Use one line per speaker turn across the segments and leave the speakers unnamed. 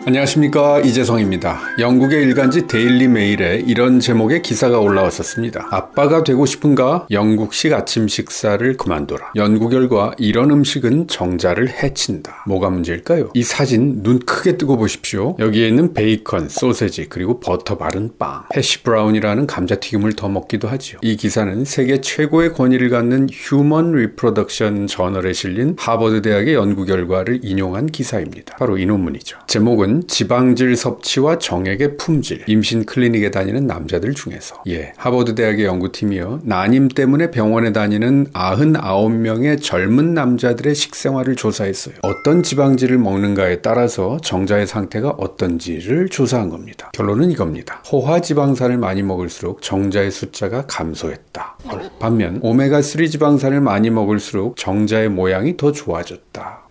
안녕하십니까, 이재성입니다. 영국의 일간지 데일리 메일에 이런 제목의 기사가 올라왔었습니다. 아빠가 되고 싶은가? 영국식 아침 식사를 그만둬라. 연구 결과 이런 음식은 정자를 해친다. 뭐가 문제일까요? 이 사진 눈 크게 뜨고 보십시오. 여기에 있는 베이컨, 소세지, 그리고 버터 바른 빵, 해시 브라운이라는 감자튀김을 더 먹기도 하죠. 이 기사는 세계 최고의 권위를 갖는 휴먼 리프로덕션 저널에 실린 하버드 대학의 연구 결과를 인용한 기사입니다. 바로 이 논문이죠. 제목은 지방질 섭취와 정액의 품질, 임신 클리닉에 다니는 남자들 중에서. 하버드 대학의 연구팀이요, 난임 때문에 병원에 다니는 99명의 젊은 남자들의 식생활을 조사했어요. 어떤 지방질을 먹는가에 따라서 정자의 상태가 어떤지를 조사한 겁니다. 결론은 이겁니다. 포화지방산을 많이 먹을수록 정자의 숫자가 감소했다. 반면 오메가3 지방산을 많이 먹을수록 정자의 모양이 더 좋아졌다.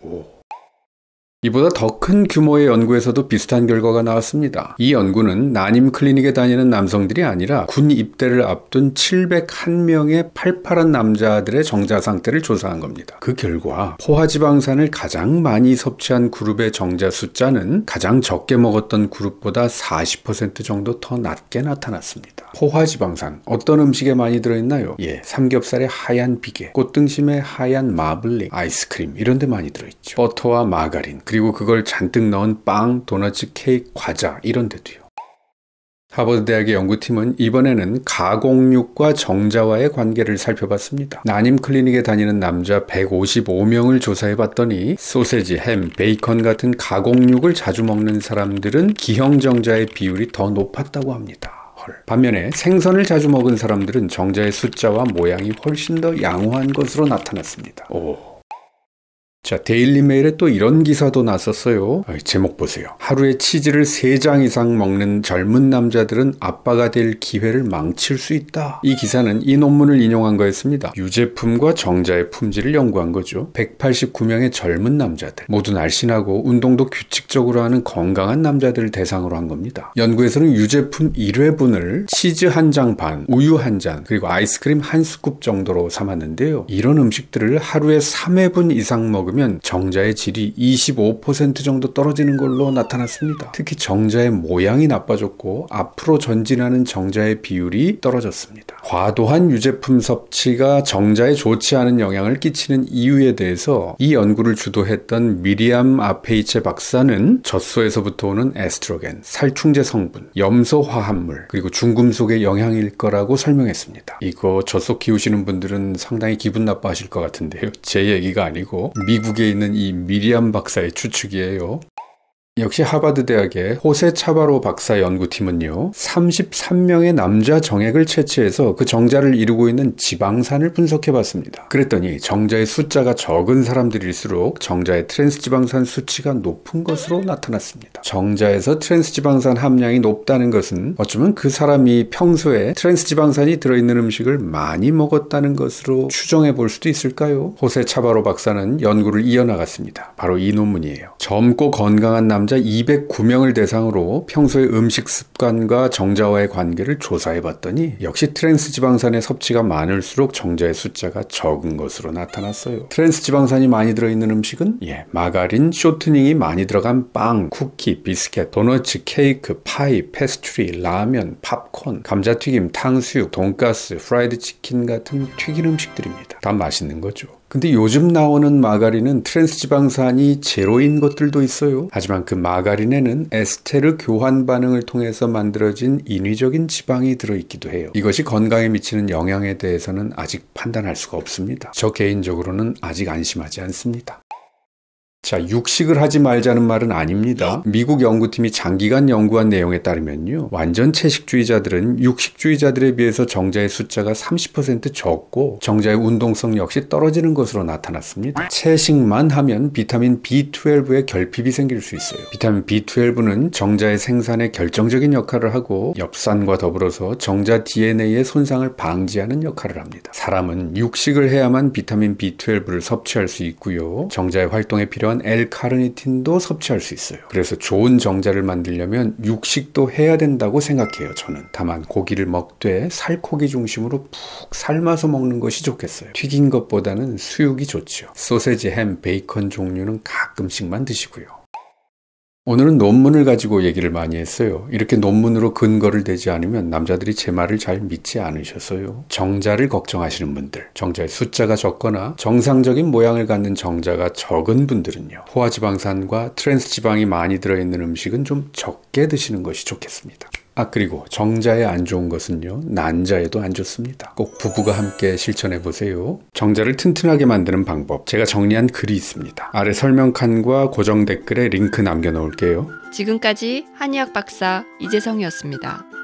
이보다 더 큰 규모의 연구에서도 비슷한 결과가 나왔습니다. 이 연구는 난임 클리닉에 다니는 남성들이 아니라 군 입대를 앞둔 701명의 팔팔한 남자들의 정자 상태를 조사한 겁니다. 그 결과 포화지방산을 가장 많이 섭취한 그룹의 정자 숫자는 가장 적게 먹었던 그룹보다 40% 정도 더 낮게 나타났습니다. 포화지방산, 어떤 음식에 많이 들어있나요? 삼겹살의 하얀 비계, 꽃등심의 하얀 마블링, 아이스크림 이런 데 많이 들어있죠. 버터와 마가린, 그리고 그걸 잔뜩 넣은 빵, 도너츠, 케이크, 과자 이런 데도요. 하버드 대학의 연구팀은 이번에는 가공육과 정자와의 관계를 살펴봤습니다. 난임 클리닉에 다니는 남자 155명을 조사해봤더니 소세지, 햄, 베이컨 같은 가공육을 자주 먹는 사람들은 기형정자의 비율이 더 높았다고 합니다. 반면에 생선을 자주 먹은 사람들은 정자의 숫자와 모양이 훨씬 더 양호한 것으로 나타났습니다. 자, 데일리 메일에 또 이런 기사도 났었어요. 제목 보세요. 하루에 치즈를 3장 이상 먹는 젊은 남자들은 아빠가 될 기회를 망칠 수 있다. 이 기사는 이 논문을 인용한 거였습니다. 유제품과 정자의 품질을 연구한 거죠. 189명의 젊은 남자들, 모두 날씬하고 운동도 규칙적으로 하는 건강한 남자들을 대상으로 한 겁니다. 연구에서는 유제품 1회분을 치즈 1장 반, 우유 1잔, 그리고 아이스크림 1스쿱 정도로 삼았는데요. 이런 음식들을 하루에 3회분 이상 먹으면 정자의 질이 25% 정도 떨어지는 걸로 나타났습니다. 특히 정자의 모양이 나빠졌고 앞으로 전진하는 정자의 비율이 떨어졌습니다. 과도한 유제품 섭취가 정자에 좋지 않은 영향을 끼치는 이유에 대해서 이 연구를 주도했던 미리암 아페이체 박사는 젖소에서부터 오는 에스트로겐, 살충제 성분, 염소 화합물, 그리고 중금속의 영향일 거라고 설명했습니다. 이거 젖소 키우시는 분들은 상당히 기분 나빠하실 것 같은데요. 제 얘기가 아니고 미국에 있는 이 미리암 박사의 추측이에요. 역시 하버드 대학의 호세 차바로 박사 연구팀은요, 33명의 남자 정액을 채취해서 그 정자를 이루고 있는 지방산을 분석해봤습니다. 그랬더니 정자의 숫자가 적은 사람들일수록 정자의 트랜스지방산 수치가 높은 것으로 나타났습니다. 정자에서 트랜스지방산 함량이 높다는 것은 어쩌면 그 사람이 평소에 트랜스지방산이 들어있는 음식을 많이 먹었다는 것으로 추정해 볼 수도 있을까요? 호세 차바로 박사는 연구를 이어나갔습니다. 바로 이 논문이에요. 젊고 건강한 남자 209명을 대상으로 평소의 음식 습관과 정자와의 관계를 조사해봤더니 역시 트랜스지방산의 섭취가 많을수록 정자의 숫자가 적은 것으로 나타났어요. 트랜스지방산이 많이 들어있는 음식은 마가린, 쇼트닝이 많이 들어간 빵, 쿠키, 비스켓, 도너츠, 케이크, 파이, 페스트리, 라면, 팝콘, 감자튀김, 탕수육, 돈가스, 프라이드 치킨 같은 튀긴 음식들입니다. 다 맛있는 거죠. 근데 요즘 나오는 마가린은 트랜스지방산이 제로인 것들도 있어요. 하지만 그 마가린에는 에스테르 교환 반응을 통해서 만들어진 인위적인 지방이 들어있기도 해요. 이것이 건강에 미치는 영향에 대해서는 아직 판단할 수가 없습니다. 저 개인적으로는 아직 안심하지 않습니다. 자, 육식을 하지 말자는 말은 아닙니다. 미국 연구팀이 장기간 연구한 내용에 따르면요, 완전 채식주의자들은 육식주의자들에 비해서 정자의 숫자가 30% 적고 정자의 운동성 역시 떨어지는 것으로 나타났습니다. 채식만 하면 비타민 B12의 결핍이 생길 수 있어요. 비타민 B12는 정자의 생산에 결정적인 역할을 하고 엽산과 더불어서 정자 DNA의 손상을 방지하는 역할을 합니다. 사람은 육식을 해야만 비타민 B12를 섭취할 수 있고요, 정자의 활동에 필요한 L-카르니틴도 섭취할 수 있어요. 그래서 좋은 정자를 만들려면 육식도 해야 된다고 생각해요, 저는. 다만 고기를 먹되 살코기 중심으로 푹 삶아서 먹는 것이 좋겠어요. 튀긴 것보다는 수육이 좋죠. 소세지, 햄, 베이컨 종류는 가끔씩만 드시고요. 오늘은 논문을 가지고 얘기를 많이 했어요. 이렇게 논문으로 근거를 대지 않으면 남자들이 제 말을 잘 믿지 않으셔서요. 정자를 걱정하시는 분들, 정자의 숫자가 적거나 정상적인 모양을 갖는 정자가 적은 분들은요. 포화지방산과 트랜스지방이 많이 들어있는 음식은 좀 적게 드시는 것이 좋겠습니다. 그리고 정자에 안 좋은 것은요, 난자에도 안 좋습니다. 꼭 부부가 함께 실천해 보세요. 정자를 튼튼하게 만드는 방법, 제가 정리한 글이 있습니다. 아래 설명칸과 고정 댓글에 링크 남겨놓을게요.
지금까지 한의학 박사 이재성이었습니다.